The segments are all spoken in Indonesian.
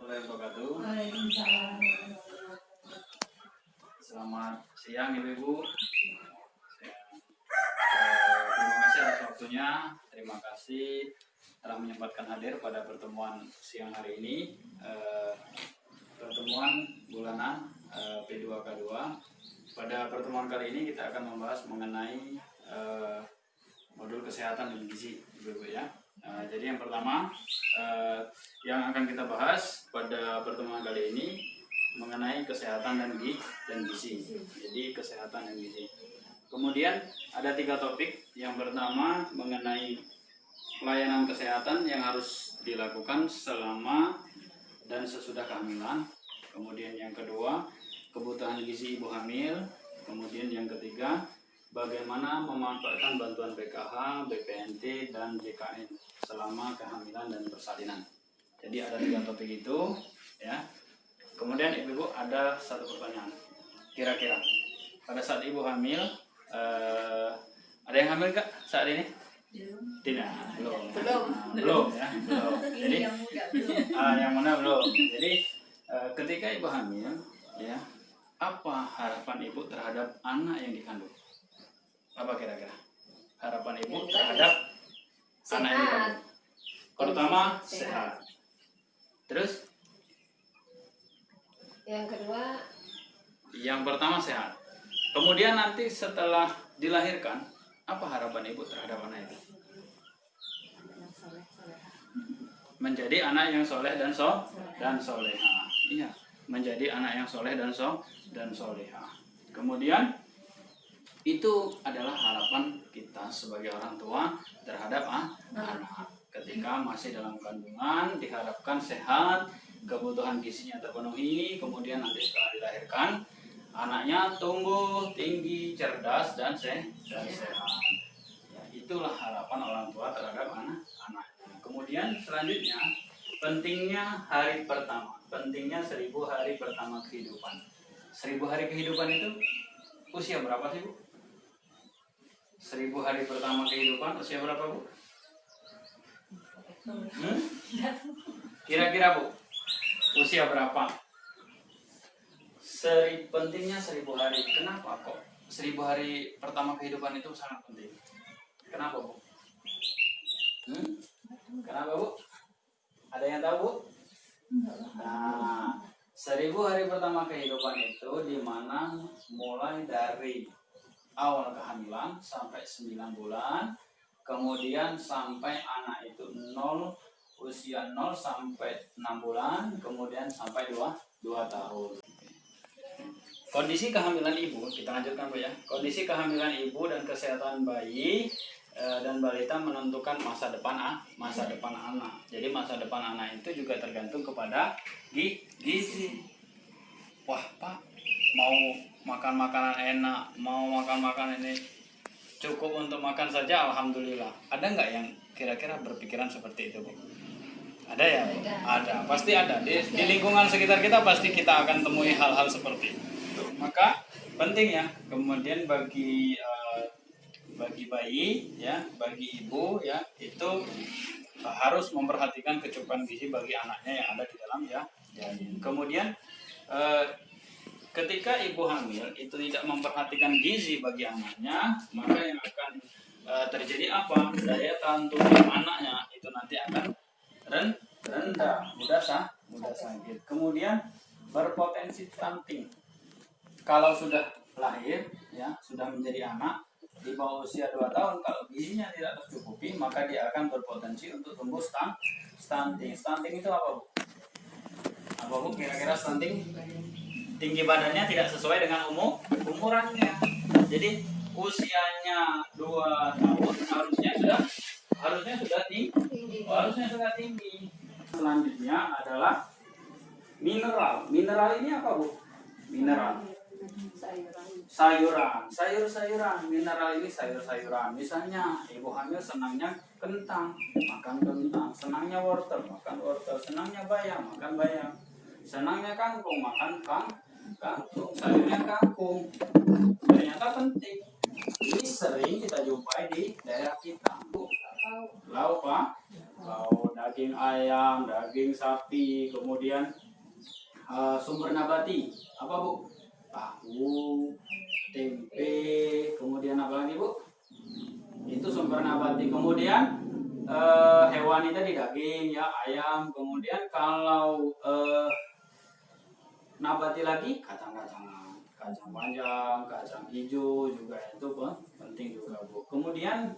warahmatullahi wabarakatuh. Waalaikumsalam. Selamat siang Ibu-Ibu. Terima kasih atas waktunya. Terima kasih telah menyempatkan hadir pada pertemuan siang hari ini. Pertemuan bulanan P2K2. Pada pertemuan kali ini kita akan membahas mengenai modul kesehatan dan gizi, Ibu-Ibu ya. Jadi yang pertama yang akan kita bahas pada pertemuan kali ini mengenai kesehatan dan gizi. Jadi kesehatan dan gizi. Kemudian ada 3 topik. Yang pertama mengenai pelayanan kesehatan yang harus dilakukan selama dan sesudah kehamilan. Kemudian yang kedua kebutuhan gizi ibu hamil. Kemudian yang ketiga bagaimana memanfaatkan bantuan PKH, BPNT, dan JKN selama kehamilan dan persalinan. Jadi ada 3 topik itu, ya. Kemudian ibu-ibu ada 1 pertanyaan. Kira-kira pada saat ibu hamil, ada yang hamil Kak saat ini? Tidak, belum ya, belum. Jadi yang muda belum. Yang mana belum. Jadi ketika ibu hamil, ya, apa harapan ibu terhadap anak yang dikandung? Apa kira-kira harapan ibu terhadap anak yang dikandung? Pertama sehat. Terus? Yang kedua? Yang pertama sehat. Kemudian nanti setelah dilahirkan, apa harapan ibu terhadap anak itu? Menjadi anak yang soleh dan soleha. Iya, menjadi anak yang soleh dan soleha. Kemudian itu adalah harapan kita sebagai orang tua terhadap anak. Ketika masih dalam kandungan, diharapkan sehat, kebutuhan gizinya terpenuhi, kemudian nanti setelah dilahirkan, anaknya tumbuh tinggi, cerdas, dan sehat. Ya, itulah harapan orang tua terhadap anak-anak. Kemudian selanjutnya, pentingnya hari pertama, pentingnya 1000 hari pertama kehidupan. 1000 hari kehidupan itu usia berapa sih Bu? 1000 hari pertama kehidupan usia berapa Bu? Kira-kira Bu, usia berapa? Pentingnya 1000 hari. Kenapa kok 1000 hari pertama kehidupan itu sangat penting? Kenapa Bu? Kenapa Bu? Ada yang tahu Bu? Nah, 1000 hari pertama kehidupan itu dimana mulai dari awal kehamilan sampai 9 bulan, kemudian sampai anak itu usia 0 sampai 6 bulan, kemudian sampai 2 tahun. Kondisi kehamilan ibu, kita lanjutkan Bu ya. Kondisi kehamilan ibu dan kesehatan bayi dan balita menentukan masa depan anak. Jadi masa depan anak itu juga tergantung kepada gizi. Wah Pak, mau makan makanan enak, mau makan makanan ini cukup untuk makan saja, alhamdulillah. Ada nggak yang kira-kira berpikiran seperti itu Bu? Ada ya Bu? Ada, pasti ada. Di lingkungan sekitar kita pasti kita akan temui hal-hal seperti itu. Maka penting ya, kemudian bagi bayi ya, bagi ibu ya, itu harus memperhatikan kecukupan gizi bagi anaknya yang ada di dalam ya. Kemudian ketika ibu hamil itu tidak memperhatikan gizi bagi anaknya, maka yang akan terjadi apa? Daya tahan tubuh anaknya itu nanti akan rendah, mudah sakit. Kemudian berpotensi stunting. Kalau sudah lahir ya, sudah menjadi anak di bawah usia 2 tahun, kalau gizinya tidak tercukupi, maka dia akan berpotensi untuk tumbuh stunting. Stunting itu apa Bu? Apa Bu kira-kira stunting? Tinggi badannya tidak sesuai dengan umurannya. Jadi usianya 2 tahun harusnya sudah tinggi. Selanjutnya adalah mineral. Mineral ini apa Bu? Mineral. Sayur-sayuran. Mineral ini sayur-sayuran. Misalnya ibu hamil senangnya kentang, makan kentang. Senangnya wortel, makan wortel. Senangnya bayam, makan bayam. Senangnya kangkung, makan kangkung. Sayurnya kangkung. Ternyata penting. Ini sering kita jumpai di daerah kita. Lauk daging daging ayam, daging sapi, kemudian sumber nabati. Apa Bu? Tahu, tempe, kemudian apa lagi Bu? Itu sumber nabati. Kemudian hewani tadi daging ya, ayam. Kemudian kalau nabati lagi kacang-kacangan, kacang panjang, kacang hijau juga itu penting juga Bu. Kemudian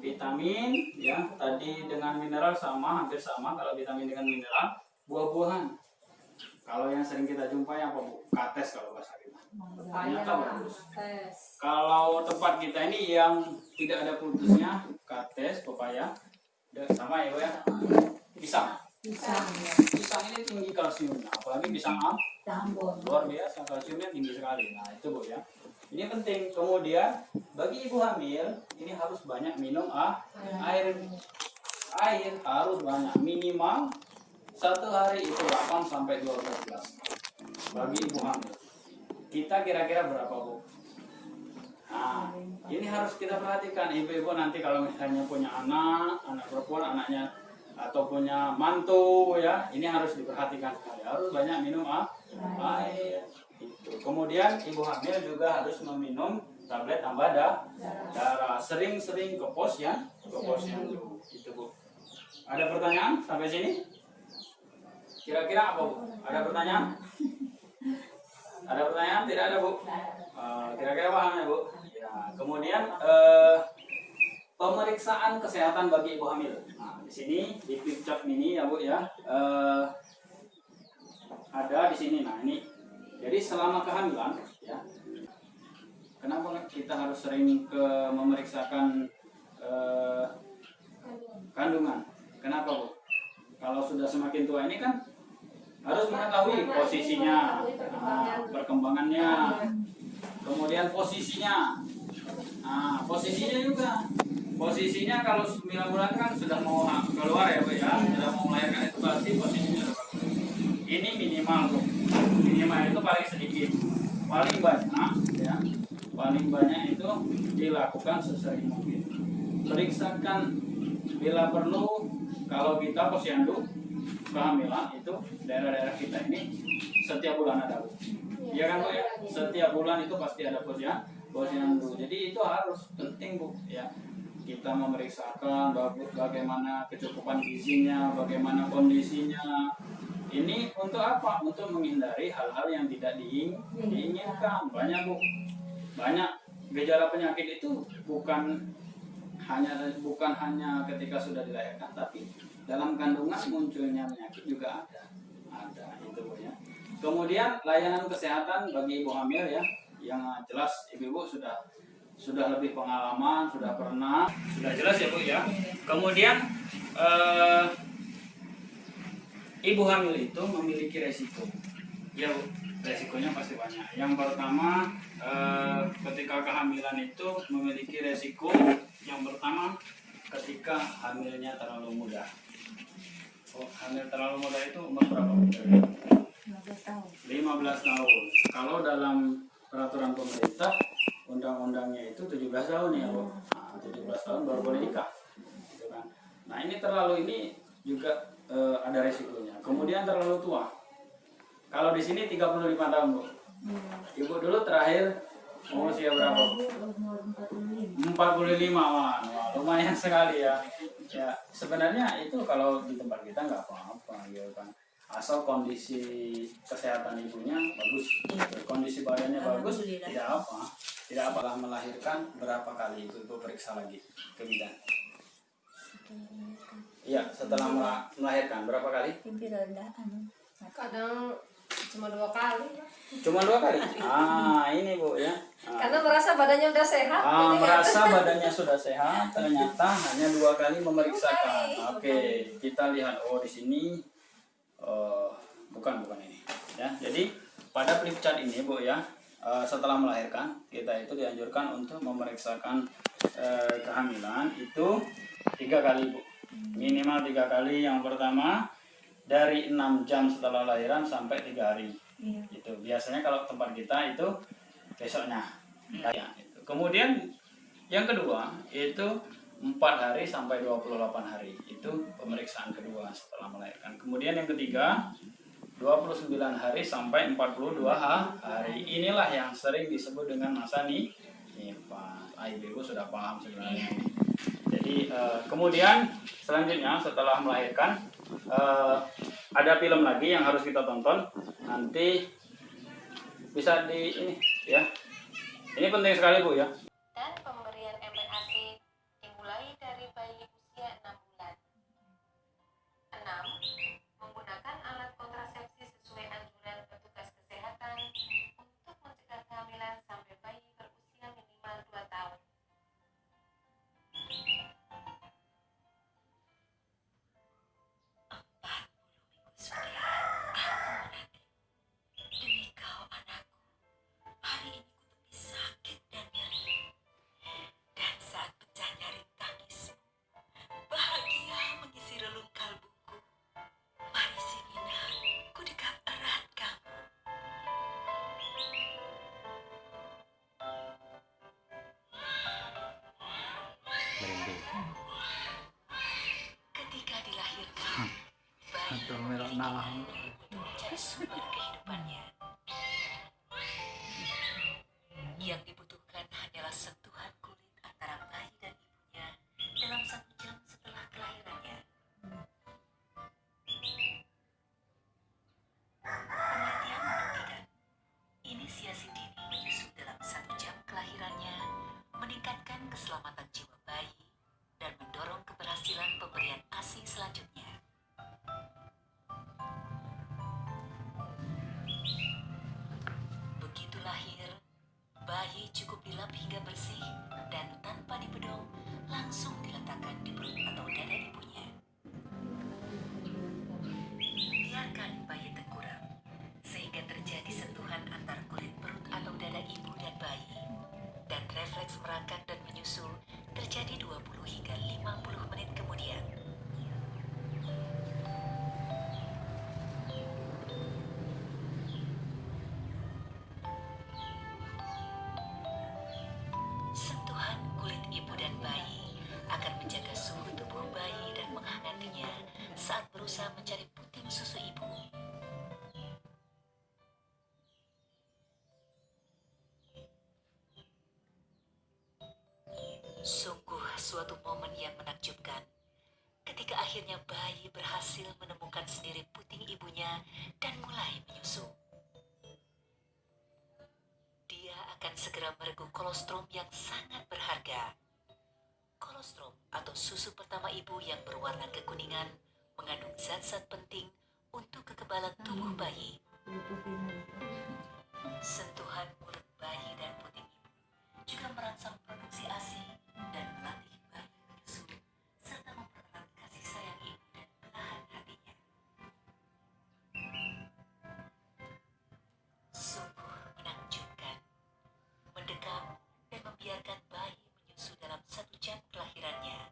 vitamin ya, tadi dengan mineral sama, hampir sama. Kalau vitamin dengan mineral, buah-buahan. Kalau yang sering kita jumpai apa Bu? Kates kalau bahasa kita. Ternyata bagus. Kalau tempat kita ini yang tidak ada kultusnya, kates, pepaya, sama ya Bu ya. Pisang. Pisang ini tinggi kalsiumnya, apalagi pisang Tambun. luar biasa, kalsiumnya tinggi sekali. Nah itu Bu ya. Ini penting. Kemudian bagi ibu hamil ini harus banyak minum air. Air harus banyak, minimal satu hari itu 8 sampai 12 gelas bagi ibu hamil. Kita kira-kira berapa Bu? Nah, ini harus kita perhatikan ibu-ibu nanti kalau misalnya punya anak perempuan, anaknya atau punya mantu ya, ini harus diperhatikan sekali. Harus banyak minum air. Itu. Kemudian ibu hamil juga harus meminum tablet tambah darah. Sering-sering ke posyandu. Itu Bu. Ada pertanyaan sampai sini? Kira-kira apa Bu? Ada pertanyaan? Ada pertanyaan? Tidak ada Bu? Kira-kira paham ya Bu? Ya. Kemudian pemeriksaan kesehatan bagi ibu hamil. Nah, di sini di flipchart ini ya Bu ya, ada di sini. Nah ini, jadi selama kehamilan ya, kenapa kita harus sering memeriksakan kandungan? Kenapa Bu? Kalau sudah semakin tua ini kan harus mengetahui posisinya, perkembangannya, kemudian posisinya. Nah, posisinya juga. Posisinya kalau 9 bulan kan sudah mau keluar ya Bu ya, sudah mau melahirkan, itu berarti posisinya sudah bagus. Ini minimal Bu. Minimal itu paling sedikit. Paling banyak ya. Paling banyak itu dilakukan sesering mungkin. Periksakan bila perlu. Kalau kita posyandu kehamilan itu daerah-daerah kita ini setiap bulan ada Bu. Iya kan Bu ya? Setiap bulan itu pasti ada posyandu. Jadi itu harus penting Bu ya. Kita memeriksakan bagaimana kecukupan gizinya, bagaimana kondisinya. Ini untuk apa? Untuk menghindari hal-hal yang tidak diinginkan. Banyak Bu. Banyak gejala penyakit itu bukan hanya ketika sudah dilahirkan, tapi dalam kandungan munculnya penyakit juga ada itu Bu ya. Kemudian layanan kesehatan bagi ibu hamil ya, yang jelas ibu-ibu sudah lebih pengalaman, sudah pernah, sudah jelas ya Bu ya. Kemudian ibu hamil itu memiliki resiko ya Bu, resikonya pasti banyak. Yang pertama, ketika kehamilan itu memiliki resiko. Yang pertama, ketika hamilnya terlalu muda. Hamil terlalu muda itu umur berapa? 15 tahun. 15 tahun. Kalau dalam peraturan pemerintah, undang-undangnya itu 17 tahun ya Bu. Nah, 17 tahun baru boleh nikah. Gitu kan. Nah ini terlalu ini juga ada resikonya. Kemudian terlalu tua. Kalau di sini 35 tahun Bu. Ibu dulu terakhir usia berapa? 45. Wah, lumayan sekali ya. Ya sebenarnya itu kalau di tempat kita nggak apa-apa gitu kan. Asal kondisi kesehatan ibunya bagus, kondisi badannya bagus, tidak apa melahirkan. Berapa kali ibu periksa lagi ke bidan? Iya, setelah melahirkan berapa kali? Kadang cuma 2 kali. Cuma 2 kali. Ini Bu ya. Karena merasa badannya udah sehat. Merasa badannya sudah sehat, ternyata hanya 2 kali memeriksakan. Oke, kita lihat di sini bukan ini. Ya, jadi pada flipchart ini Bu ya, setelah melahirkan kita itu dianjurkan untuk memeriksakan kehamilan itu 3 kali Bu. Minimal 3 kali. Yang pertama dari 6 jam setelah lahiran sampai 3 hari. Itu biasanya kalau tempat kita itu besoknya. Ya, itu. Kemudian yang kedua itu 4 hari sampai 28 hari. Itu pemeriksaan kedua setelah melahirkan. Kemudian yang ketiga, 29 hari sampai 42 hari. Inilah yang sering disebut dengan masa nifas. Ibu sudah paham sebenarnya. Jadi kemudian selanjutnya setelah melahirkan ada film lagi yang harus kita tonton. Nanti bisa di ini ya. Ini penting sekali Bu ya. Dan pemberian MPASI dimulai dari bayi usia 6 bulan. 6. Menggunakan alat kontrasepsi sesuai anjuran petugas kesehatan untuk mencegah kehamilan sampai bayi berusia minimal 2 tahun. Demi kau anakku, hari ini ku lebih sakit dan nyeri. Dan saat pecahnya rintangismu, bahagia mengisi relung kalbuku. Mari sini nak, ku dekat erat kamu. Ketika dilahirkan, bayi memiliki ibu untuk mencari sumber kehidupannya. Yang dibutuhkan hanyalah sentuhan kulit antara bayi dan ibunya dalam 1 jam setelah kelahirannya. Penelitian membuktikan inisiasi dini menyusu dalam 1 jam kelahirannya meningkatkan keselamatan jiwa bayi dan mendorong keberhasilan pemberian ASI selanjutnya. Begitu lahir, bayi cukup dilap hingga bersih dan tanpa dibedong langsung diletakkan di perut atau dada ibunya. Biarkan bayi tengkurap sehingga terjadi sentuhan antar kulit perut atau dada ibu dan bayi. Dan refleks merangkak dan menyusul terjadi 20 hingga 50 menit kemudian. Sentuhan kulit ibu dan bayi akan menjaga suhu tubuh bayi dan menghangatinya saat berusaha mencari puting susu ibu. Sungguh suatu momen yang menakjubkan ketika akhirnya bayi berhasil menemukan sendiri puting ibunya dan mulai menyusu. Dia akan segera merengkuh kolostrum yang sangat berharga. Kolostrum atau susu pertama ibu yang berwarna kekuningan mengandung zat-zat penting untuk kekebalan tubuh bayi. Sentuhan mulut bayi dan puting ibu juga merangsang produksi ASI dan melatih bayi menyusu serta mempererat kasih sayang ibu dan belahan hatinya. Sungguh menakjubkan mendekam dan membiarkan bayi menyusu dalam 1 jam kelahirannya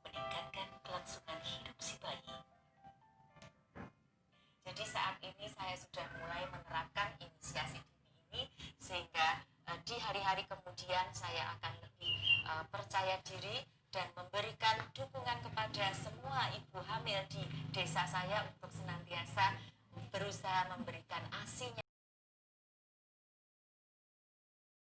meningkatkan kelangsungan hidup si bayi. Jadi saat ini saya sudah mulai menerapkan inisiasi dini ini sehingga di hari-hari kemudian saya akan lebih percaya diri dan memberikan dukungan kepada semua ibu hamil di desa saya untuk senantiasa berusaha memberikan ASI-nya.